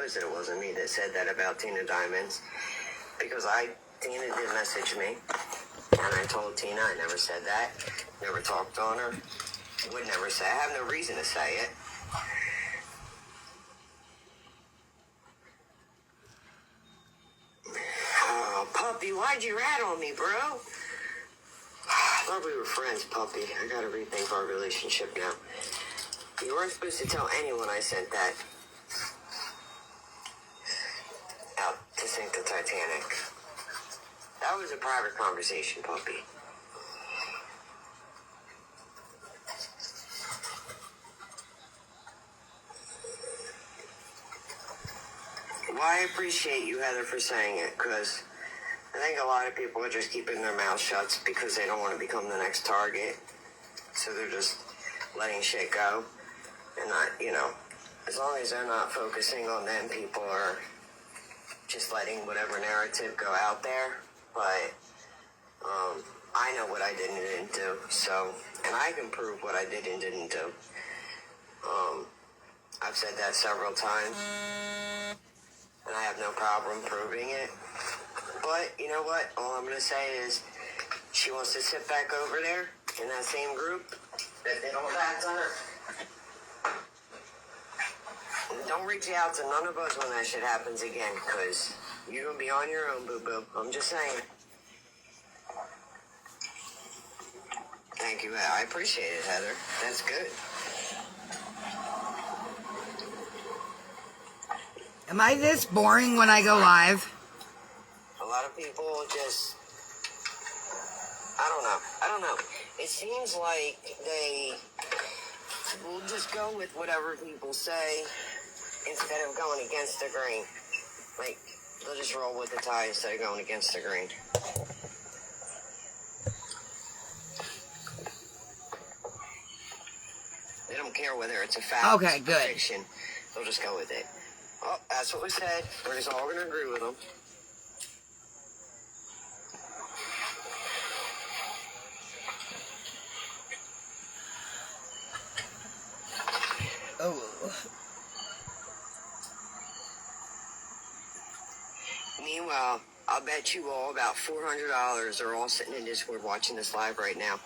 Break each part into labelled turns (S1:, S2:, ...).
S1: knows that it wasn't me that said that about Tina Diamonds. Because Tina did message me. And I told Tina I never said that. Never talked on her. Would never say. I have no reason to say it. Oh, puppy, why'd you rat on me, bro? I thought we were friends, puppy. I gotta rethink our relationship now. You weren't supposed to tell anyone I sent that out to sink the Titanic. That was a private conversation, puppy. Well, I appreciate you, Heather, for saying it, because I think a lot of people are just keeping their mouths shut because they don't want to become the next target. So they're just letting shit go. And not, as long as they're not focusing on them, people are just letting whatever narrative go out there. But I know what I did and didn't do. So, and I can prove what I did and didn't do. I've said that several times. And I have no problem proving it. But, you know what? All I'm going to say is she wants to sit back over there in that same group that did all that to her. Don't reach out to none of us when that shit happens again, because you're going to be on your own, boo-boo. I'm just saying. Thank you. I appreciate it, Heather. That's good.
S2: Am I this boring when I go live?
S1: A lot of people just... I don't know. It seems like they will just go with whatever people say instead of going against the grain. Like, they'll just roll with the tide instead of going against the grain. They don't care whether it's a fact or fiction. They'll just go with it. Oh, that's what we said. We're just all going to agree with them.
S2: Oh.
S1: Meanwhile, I'll bet you all about $400 are all sitting in Discord watching this live right now.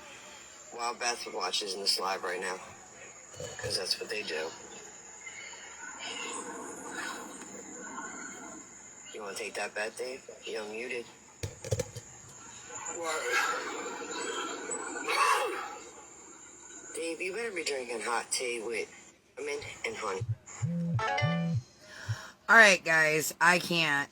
S1: While Beth watches this live right now. Because that's what they do. You want to take that bet, Dave? You unmuted. What? Dave, you better be drinking hot tea with lemon and honey.
S2: Alright, guys. I can't.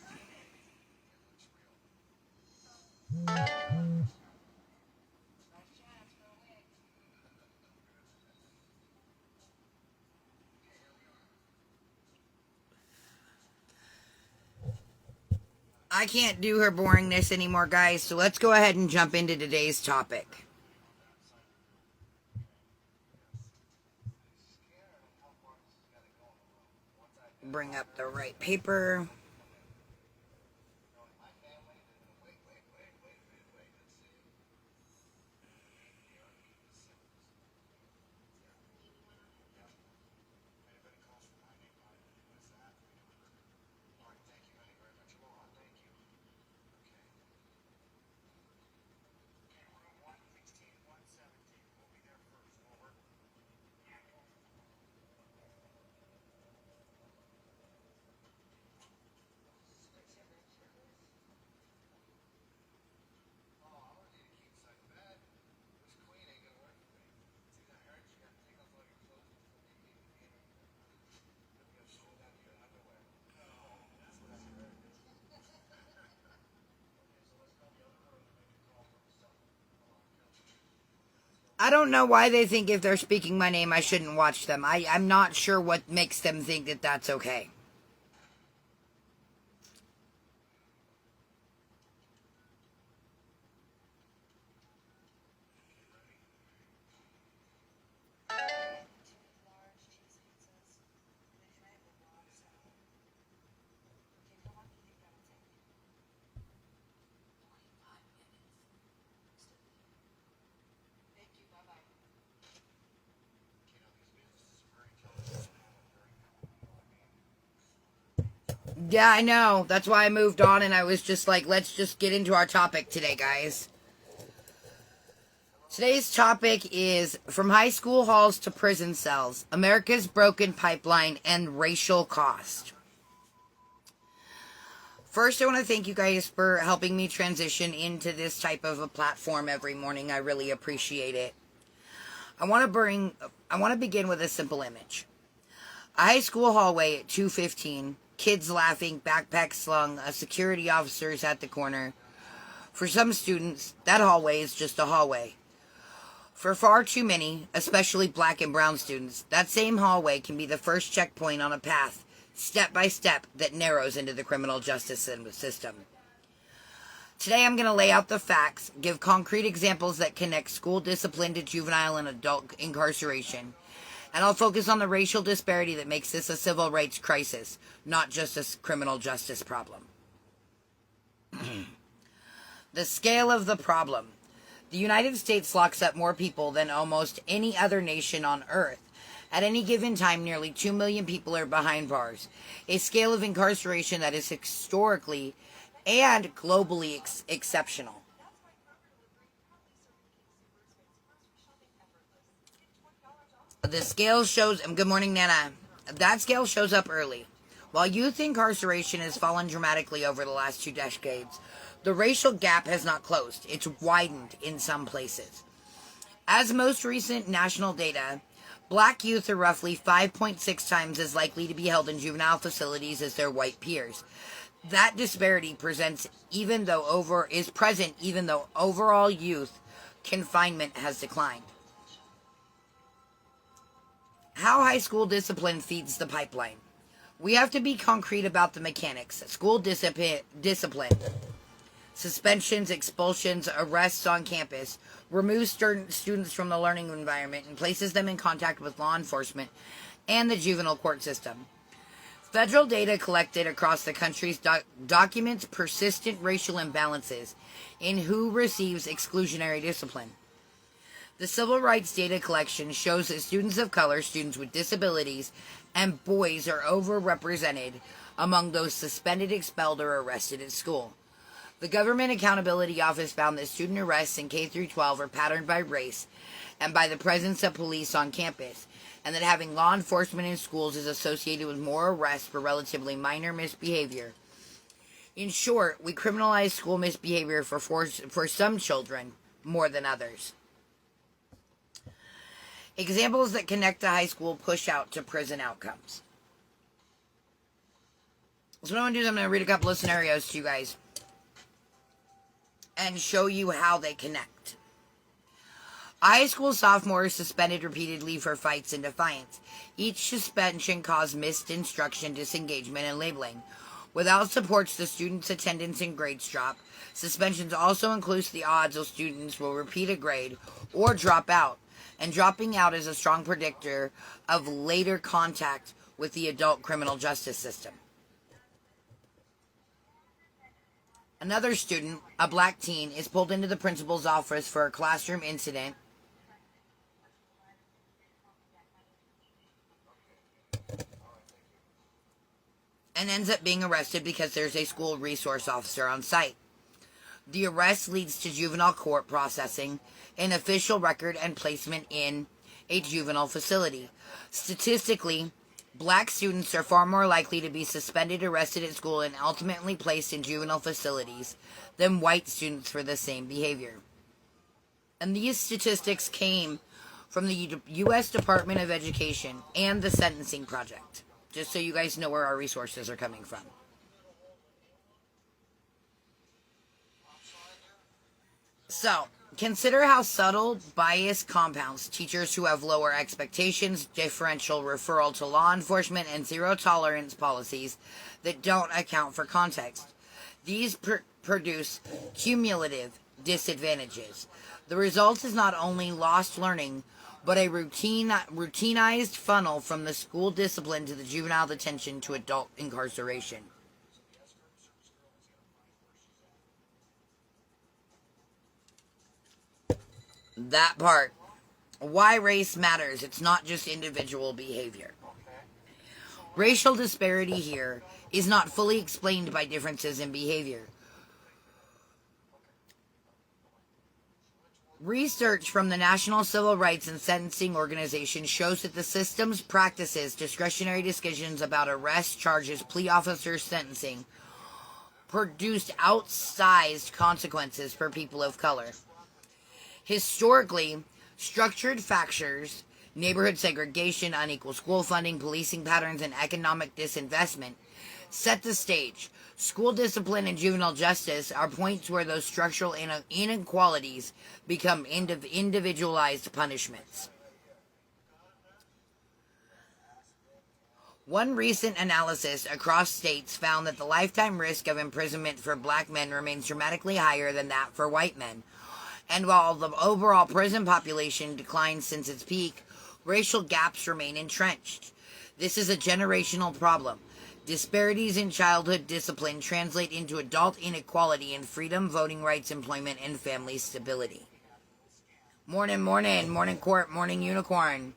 S2: I can't do her boringness anymore, guys, so let's go ahead and jump into today's topic. Bring up the right paper. I don't know why they think if they're speaking my name, I shouldn't watch them. I'm not sure what makes them think that that's okay. Yeah, I know. That's why I moved on and I was just like, let's just get into our topic today, guys. Today's topic is From High School Halls to Prison Cells, America's Broken Pipeline and Racial Cost. First, I want to thank you guys for helping me transition into this type of a platform every morning. I really appreciate it. I want to begin with a simple image. A high school hallway at 2:15, kids laughing, backpacks slung, a security officer's at the corner. For some students, that hallway is just a hallway. For far too many, especially black and brown students, that same hallway can be the first checkpoint on a path, step by step, that narrows into the criminal justice system. Today I'm going to lay out the facts, give concrete examples that connect school discipline to juvenile and adult incarceration, and I'll focus on the racial disparity that makes this a civil rights crisis, not just a criminal justice problem. The scale of the problem. The United States locks up more people than almost any other nation on earth. At any given time, nearly 2 million people are behind bars, a scale of incarceration that is historically and globally exceptional. The scale shows, good morning, Nana. That scale shows up early. While youth incarceration has fallen dramatically over the last 2 decades, the racial gap has not closed. It's widened in some places. As most recent national data, black youth are roughly 5.6 times as likely to be held in juvenile facilities as their white peers. That disparity present even though overall youth confinement has declined. How high school discipline feeds the pipeline. We have to be concrete about the mechanics. School discipline. Suspensions, expulsions, arrests on campus removes students from the learning environment and places them in contact with law enforcement and the juvenile court system. Federal data collected across the country documents persistent racial imbalances in who receives exclusionary discipline. The civil rights data collection shows that students of color, students with disabilities, and boys are overrepresented among those suspended, expelled, or arrested at school. The Government Accountability Office found that student arrests in K-12 are patterned by race and by the presence of police on campus, and that having law enforcement in schools is associated with more arrests for relatively minor misbehavior. In short, we criminalize school misbehavior for some children more than others. Examples that connect the high school push out to prison outcomes. So what I'm going to do is I'm going to read a couple of scenarios to you guys and show you how they connect. A high school sophomore is suspended repeatedly for fights and defiance. Each suspension caused missed instruction, disengagement, and labeling. Without supports, the student's attendance and grades drop. Suspensions also increase the odds of students will repeat a grade or drop out. And dropping out is a strong predictor of later contact with the adult criminal justice system. Another student, a black teen, is pulled into the principal's office for a classroom incident and ends up being arrested because there's a school resource officer on site. The arrest leads to juvenile court processing, an official record, and placement in a juvenile facility. Statistically, black students are far more likely to be suspended, arrested at school, and ultimately placed in juvenile facilities than white students for the same behavior. And these statistics came from the U.S. Department of Education and the Sentencing Project, just so you guys know where our resources are coming from. So, consider how subtle bias compounds teachers who have lower expectations, differential referral to law enforcement, and zero tolerance policies that don't account for context. These produce cumulative disadvantages. The result is not only lost learning, but a routinized funnel from the school discipline to the juvenile detention to adult incarceration. That part. Why race matters. It's not just individual behavior. Racial disparity here is not fully explained by differences in behavior. Research from the National Civil Rights and Sentencing Organization shows that the system's practices discretionary decisions about arrest, charges, plea officers' sentencing produced outsized consequences for people of color. Historically, structured fractures, neighborhood segregation, unequal school funding, policing patterns, and economic disinvestment set the stage. School discipline and juvenile justice are points where those structural inequalities become individualized punishments. One recent analysis across states found that the lifetime risk of imprisonment for black men remains dramatically higher than that for white men. And while the overall prison population declined since its peak, racial gaps remain entrenched. This is a generational problem. Disparities in childhood discipline translate into adult inequality in freedom, voting rights, employment, and family stability. Morning, morning court, morning unicorn.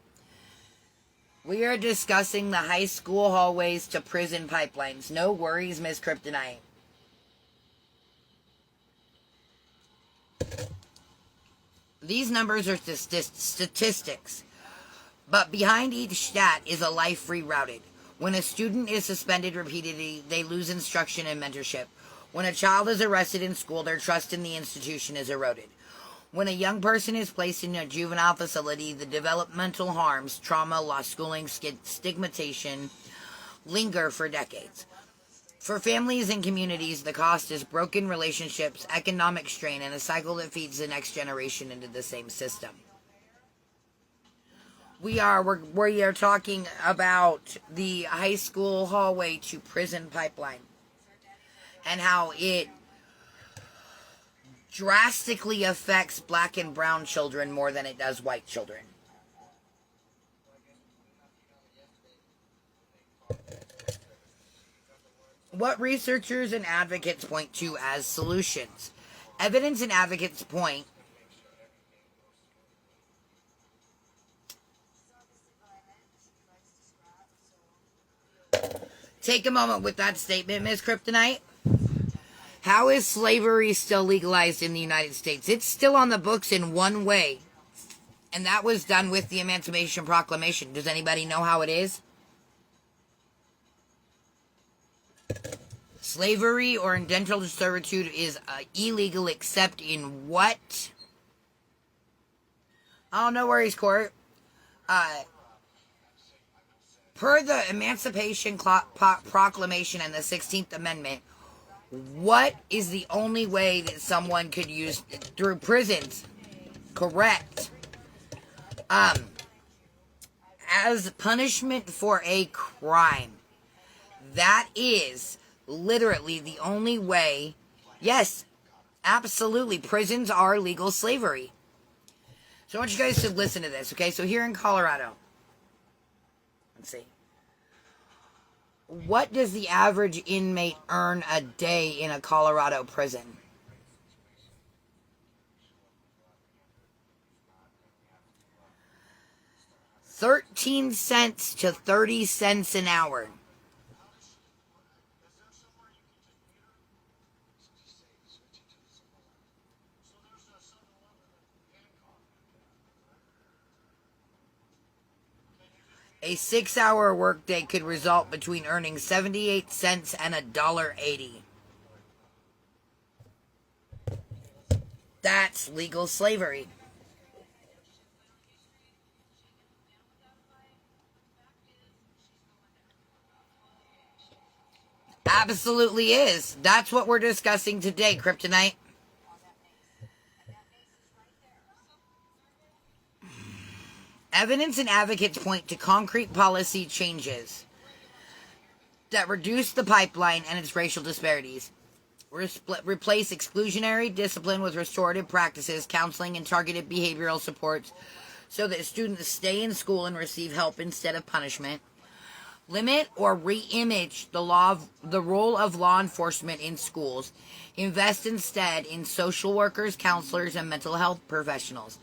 S2: We are discussing the high school hallways to prison pipelines. No worries, Miss Kryptonite. These numbers are statistics, but behind each stat is a life rerouted. When a student is suspended repeatedly, they lose instruction and mentorship. When a child is arrested in school, their trust in the institution is eroded. When a young person is placed in a juvenile facility, the developmental harms, trauma, lost schooling, stigmatization linger for decades. For families and communities, the cost is broken relationships, economic strain, and a cycle that feeds the next generation into the same system. We are talking about the high school hallway to prison pipeline and how it drastically affects black and brown children more than it does white children. What researchers and advocates point to as solutions? Evidence and advocates point Take a moment with that statement, Ms. Kryptonite. How is slavery still legalized in the United States? It's still on the books in one way, and that was done with the Emancipation Proclamation. Does anybody know how it is? Slavery or indentured servitude is illegal except in what? Oh, no worries, court. Per the Emancipation Proclamation and the 16th Amendment, what is the only way that someone could use through prisons? Correct. As punishment for a crime. That is literally the only way. Yes, absolutely. Prisons are legal slavery. So I want you guys to listen to this, okay? So here in Colorado, let's see. What does the average inmate earn a day in a Colorado prison? $0.13 to 30 cents an hour. A 6-hour workday could result between earning 78 cents and $1.80. That's legal slavery. Absolutely is. That's what we're discussing today, Kryptonite. Evidence and advocates point to concrete policy changes that reduce the pipeline and its racial disparities. Replace exclusionary discipline with restorative practices, counseling, and targeted behavioral supports so that students stay in school and receive help instead of punishment. Limit or re-image the role of law enforcement in schools. Invest instead in social workers, counselors, and mental health professionals.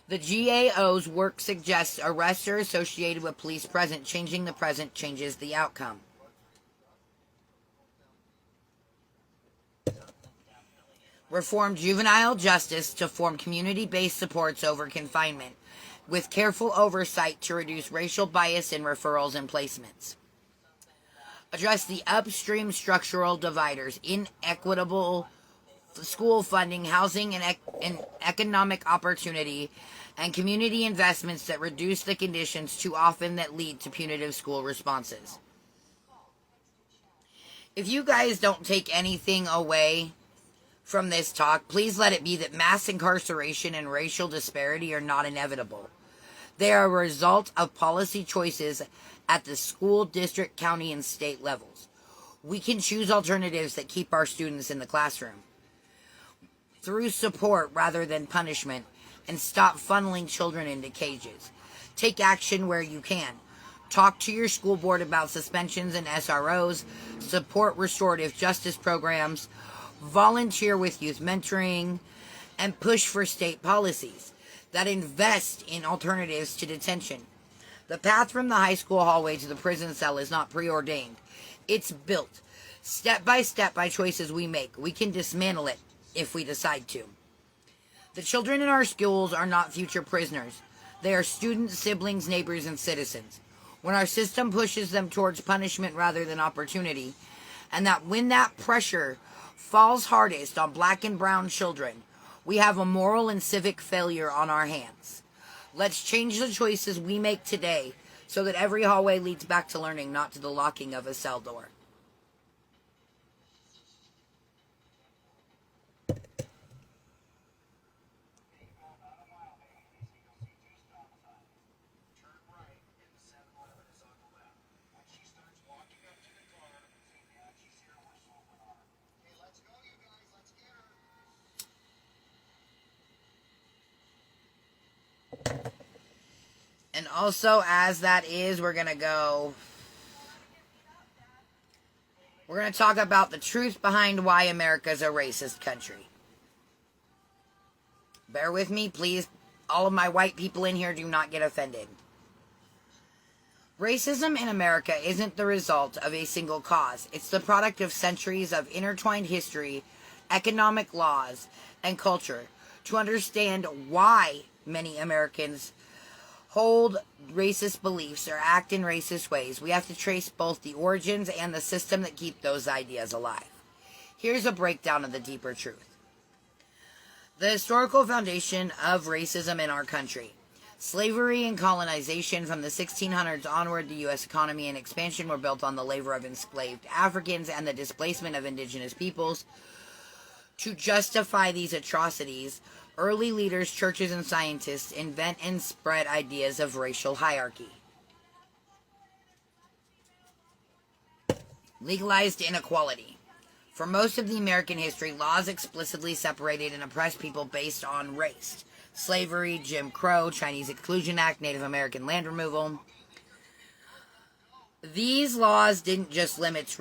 S2: The GAO's work suggests arrests are associated with police present. Changing the present changes the outcome. Reform juvenile justice to form community-based supports over confinement, with careful oversight to reduce racial bias in referrals and placements. Address the upstream structural dividers, inequitable school funding, housing and economic opportunity, and community investments that reduce the conditions too often that lead to punitive school responses. If you guys don't take anything away from this talk, please let it be that mass incarceration and racial disparity are not inevitable. They are a result of policy choices at the school, district, county, and state levels. We can choose alternatives that keep our students in the classroom through support rather than punishment, and stop funneling children into cages. Take action where you can. Talk to your school board about suspensions and SROs, support restorative justice programs, volunteer with youth mentoring, and push for state policies that invest in alternatives to detention. The path from the high school hallway to the prison cell is not preordained. It's built, step by choices we make. We can dismantle it if we decide to. The children in our schools are not future prisoners. They are students, siblings, neighbors, and citizens. When our system pushes them towards punishment rather than opportunity, and that when that pressure falls hardest on black and brown children, we have a moral and civic failure on our hands. Let's change the choices we make today so that every hallway leads back to learning, not to the locking of a cell door. And also, as that is, we're going to talk about the truth behind why America's a racist country. Bear with me, please. All of my white people in here do not get offended. Racism in America isn't the result of a single cause. It's the product of centuries of intertwined history, economic laws, and culture. To understand why many Americans hold racist beliefs or act in racist ways, we have to trace both the origins and the system that keep those ideas alive. Here's a breakdown of the deeper truth. The historical foundation of racism in our country. Slavery and colonization. From the 1600s onward, the U.S. economy and expansion were built on the labor of enslaved Africans and the displacement of indigenous peoples. To justify these atrocities, early leaders, churches, and scientists invent and spread ideas of racial hierarchy. Legalized inequality. For most of the American history, laws explicitly separated and oppressed people based on race. Slavery, Jim Crow, Chinese Exclusion Act, Native American land removal. These laws didn't just limit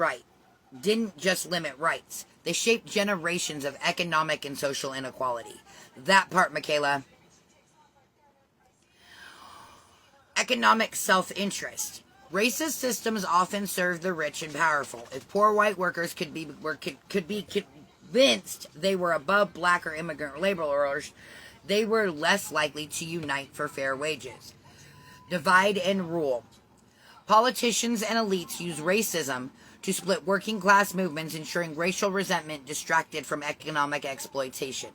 S2: rights. They shaped generations of economic and social inequality. That part, Michaela. Economic self-interest. Racist systems often serve the rich and powerful. If poor white workers could be convinced they were above black or immigrant laborers, they were less likely to unite for fair wages. Divide and rule. Politicians and elites use racism to split working class movements, ensuring racial resentment distracted from economic exploitation.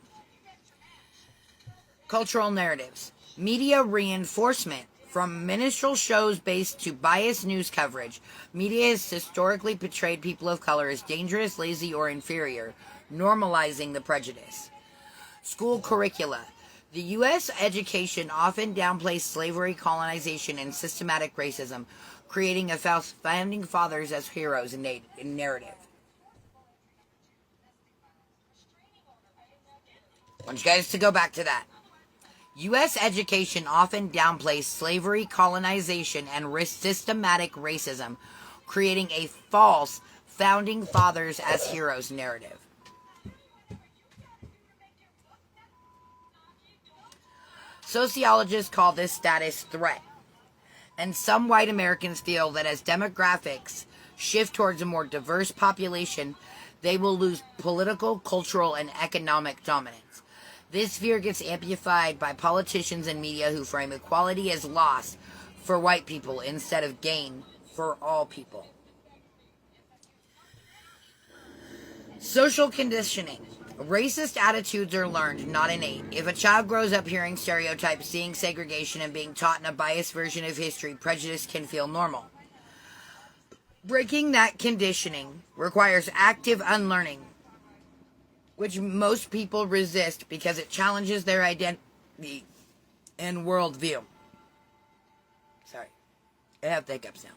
S2: Cultural narratives. Media reinforcement. From minstrel shows based to biased news coverage, media has historically portrayed people of color as dangerous, lazy, or inferior, normalizing the prejudice. School curricula. The U.S. education often downplays slavery, colonization, and systematic racism, creating a founding fathers as heroes in narrative. I want you guys to go back to that. U.S. education often downplays slavery, colonization, and systematic racism, creating a false founding fathers as heroes narrative. Sociologists call this status threat. And some white Americans feel that as demographics shift towards a more diverse population, they will lose political, cultural, and economic dominance. This fear gets amplified by politicians and media who frame equality as loss for white people instead of gain for all people. Social conditioning. Racist attitudes are learned, not innate. If a child grows up hearing stereotypes, seeing segregation, and being taught in a biased version of history, prejudice can feel normal. Breaking that conditioning requires active unlearning, which most people resist because it challenges their identity and worldview. Sorry, I have hiccups now.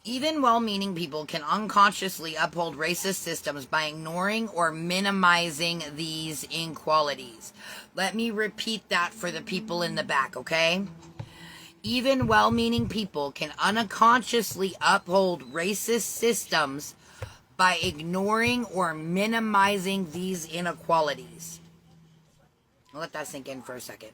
S2: Even well-meaning people can unconsciously uphold racist systems by ignoring or minimizing these inequalities. Let me repeat that for the people in the back, okay? Even well-meaning people can unconsciously uphold racist systems by ignoring or minimizing these inequalities. I'll let that sink in for a second.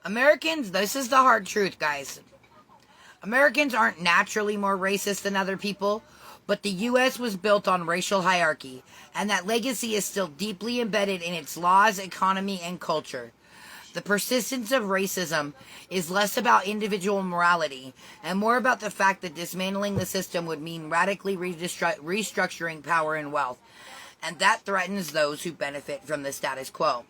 S2: Americans, this is the hard truth, guys. Americans aren't naturally more racist than other people, but the U.S. was built on racial hierarchy, and that legacy is still deeply embedded in its laws, economy, and culture. The persistence of racism is less about individual morality and more about the fact that dismantling the system would mean radically restructuring power and wealth, and that threatens those who benefit from the status quo.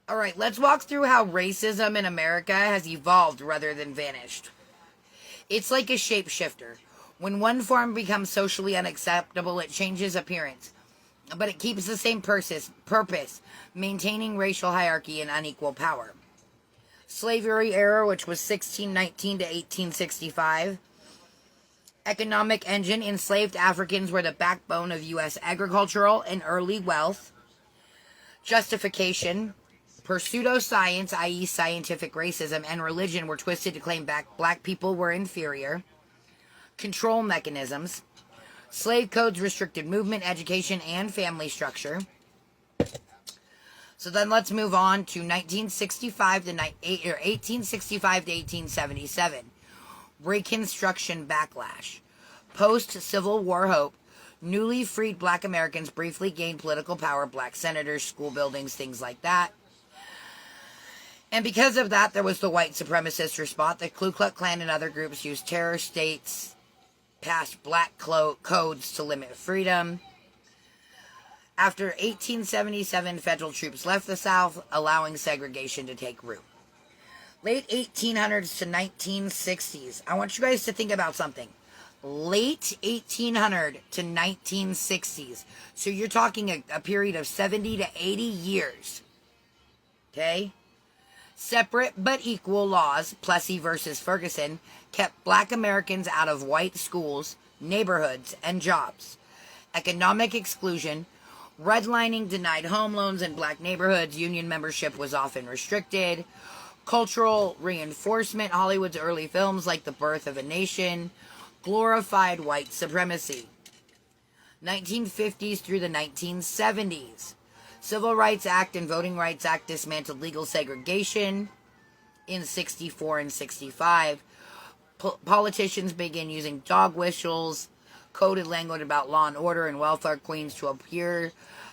S2: All right, let's walk through how racism in America has evolved rather than vanished. It's like a shapeshifter. When one form becomes socially unacceptable, it changes appearance, but it keeps the same purpose, maintaining racial hierarchy and unequal power. Slavery era, which was 1619 to 1865. Economic engine, enslaved Africans were the backbone of U.S. agricultural and early wealth. Justification. Pseudoscience, i.e. scientific racism, and religion were twisted to claim black people were inferior. Control mechanisms. Slave codes restricted movement, education, and family structure. So then let's move on to 1865 to 1877. Reconstruction backlash. Post-Civil War hope. Newly freed black Americans briefly gained political power, black senators, school buildings, things like that. And because of that, there was the white supremacist response. The Ku Klux Klan and other groups used terror states, passed black codes to limit freedom. After 1877, federal troops left the South, allowing segregation to take root. Late 1800s to 1960s. I want you guys to think about something. Late 1800 to 1960s. So you're talking a period of 70 to 80 years. Okay? Separate but equal laws, Plessy versus Ferguson, kept black Americans out of white schools, neighborhoods, and jobs. Economic exclusion, redlining denied home loans in black neighborhoods, union membership was often restricted. Cultural reinforcement, Hollywood's early films like The Birth of a Nation, glorified white supremacy. 1950s through the 1970s. Civil Rights Act and Voting Rights Act dismantled legal segregation in 64 and 65. Politicians began using dog whistles, coded language about law and order and welfare queens to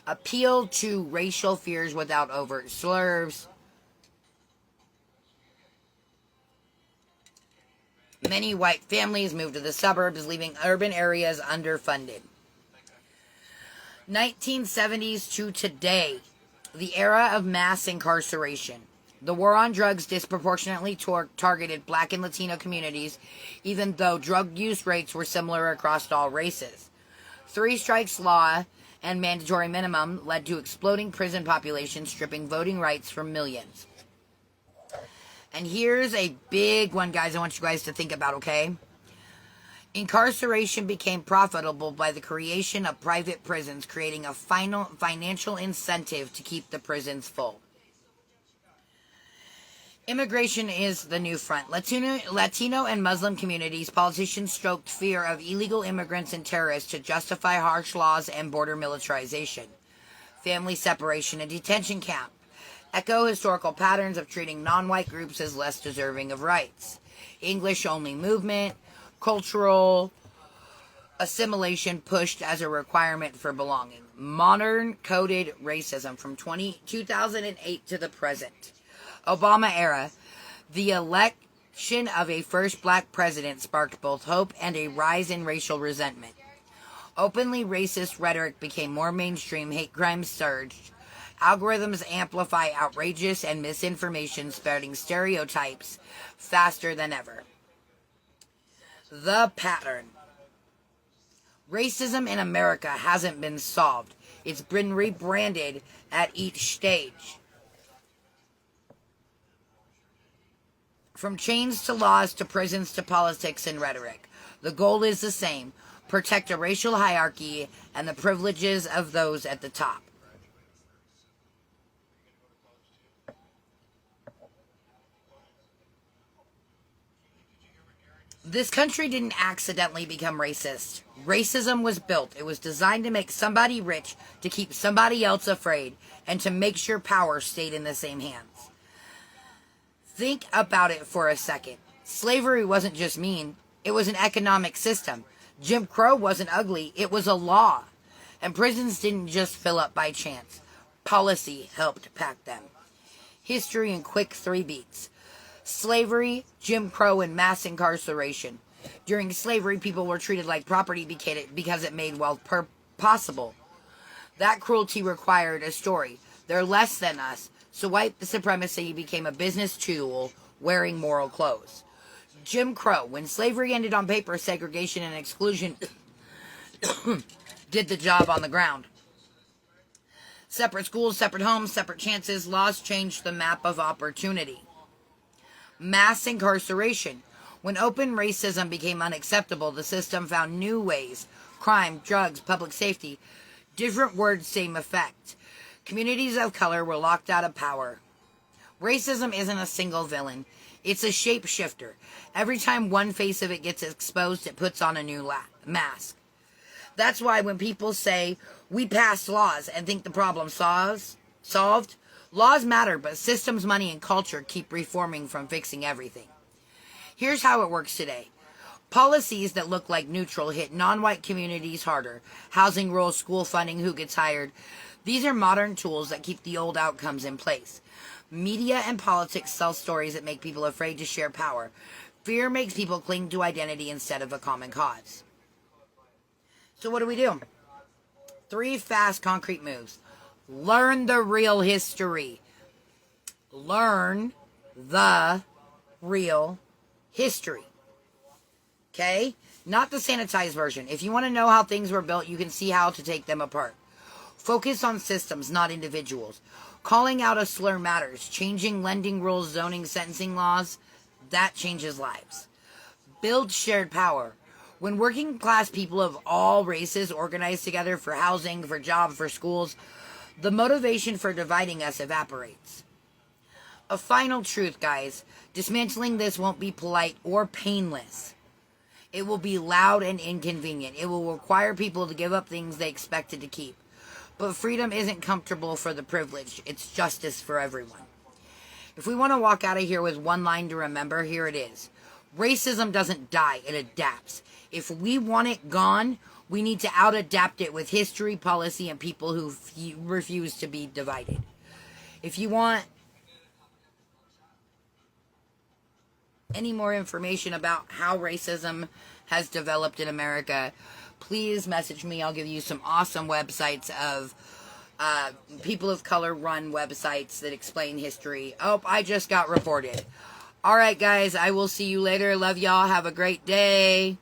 S2: appeal to racial fears without overt slurs. Many white families moved to the suburbs, leaving urban areas underfunded. 1970s to today, the era of mass incarceration. The war on drugs disproportionately targeted black and Latino communities, even though drug use rates were similar across all races. Three strikes law and mandatory minimum led to exploding prison populations, stripping voting rights from millions. And here's a big one, guys, I want you guys to think about, okay? Incarceration became profitable by the creation of private prisons, creating a financial incentive to keep the prisons full. Immigration is the new front. Latino and Muslim communities, politicians stroked fear of illegal immigrants and terrorists to justify harsh laws and border militarization. Family separation and detention camp echo historical patterns of treating non-white groups as less deserving of rights. English-only movement, cultural assimilation pushed as a requirement for belonging. Modern coded racism from 2008 to the present. Obama era, the election of a first black president sparked both hope and a rise in racial resentment. Openly racist rhetoric became more mainstream, hate crimes surged. Algorithms amplify outrageous and misinformation, spreading stereotypes faster than ever. The pattern. Racism in America hasn't been solved. It's been rebranded at each stage. From chains to laws to prisons to politics and rhetoric, the goal is the same: protect a racial hierarchy and the privileges of those at the top. This country didn't accidentally become racist. Racism was built. It was designed to make somebody rich, to keep somebody else afraid, and to make sure power stayed in the same hands. Think about it for a second. Slavery wasn't just mean. It was an economic system. Jim Crow wasn't ugly. It was a law. And prisons didn't just fill up by chance. Policy helped pack them. History in quick 3 beats. Slavery, Jim Crow, and mass incarceration. During slavery, people were treated like property because it made wealth possible. That cruelty required a story. They're less than us. So white supremacy became a business tool, wearing moral clothes. Jim Crow, when slavery ended on paper, segregation and exclusion did the job on the ground. Separate schools, separate homes, separate chances, laws changed the map of opportunity. Mass incarceration. When open racism became unacceptable, the system found new ways. Crime, drugs, public safety. Different words, same effect. Communities of color were locked out of power. Racism isn't a single villain. It's a shapeshifter. Every time one face of it gets exposed, it puts on a new mask. That's why when people say, we passed laws and think the problem solved, laws matter, but systems, money, and culture keep reforming from fixing everything. Here's how it works today. Policies that look like neutral hit non-white communities harder. Housing rules, school funding, who gets hired. These are modern tools that keep the old outcomes in place. Media and politics sell stories that make people afraid to share power. Fear makes people cling to identity instead of a common cause. So what do? 3 fast, concrete moves. Learn the real history. Learn the real history. Okay? Not the sanitized version. If you want to know how things were built, you can see how to take them apart. Focus on systems, not individuals. Calling out a slur matters. Changing lending rules, zoning, sentencing laws, that changes lives. Build shared power. When working class people of all races organize together for housing, for jobs, for schools, the motivation for dividing us evaporates. A final truth, guys. Dismantling this won't be polite or painless. It will be loud and inconvenient. It will require people to give up things they expected to keep. But freedom isn't comfortable for the privileged. It's justice for everyone. If we want to walk out of here with one line to remember, here it is. Racism doesn't die, it adapts. If we want it gone, we need to out-adapt it with history, policy, and people who refuse to be divided. If you want any more information about how racism has developed in America, please message me. I'll give you some awesome websites of people of color run websites that explain history. Oh, I just got reported. All right, guys, I will see you later. Love y'all. Have a great day.